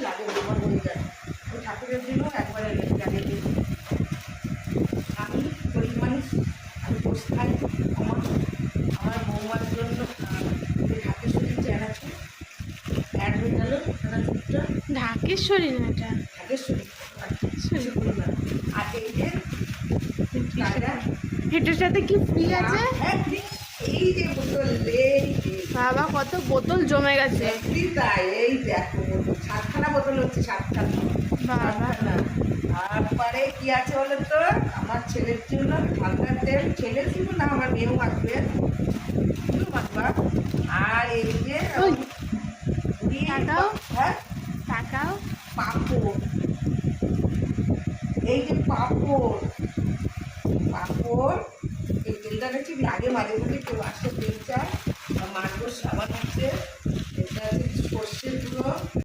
লাগে আমার হয়ে যায়। ওই ঠাকুরের জন্য একবারে লাগিয়ে দিই। আমি গরিব মানুষ, আমি বসে খাই। আমার বৌমার জন্য ঢাকেশ্বরী চ্যান আছে, অ্যাড হয়ে গেল একটা দুধটা। ঢাকেশ্বরী না এটা, ঢাকেশ্বরী ঢাকেশ্বরী। আর এই যে কায়রা, এটার সাথে কি ফ্রি আছে? হ্যাঁ free। এই যে বোতল, এই যে বাবা কত বোতল জমে গেছে। সত্যি তাই, এই দেখো বোতল, 7খানা বোতল হচ্ছে, 7খানা। বাবা। তারপরে কি আছে বলো তো, আমার ছেলের জন্য হালকা তেল, ছেলে শুধু না আমার মেয়েও মাখবে, শুধু মাখবা। আর এই যে ওই, পুরি, টাকাও? হ্যাঁ টাকাও পাঁপড়, এই যে পাঁপড়, এই তেলটা দেখছি লাগে মাঝে মাঝে, কেউ আসে তেল চায়। আর মাছগুলো সাবান হচ্ছে, এটা হচ্ছে সর্ষের গুঁড়ো।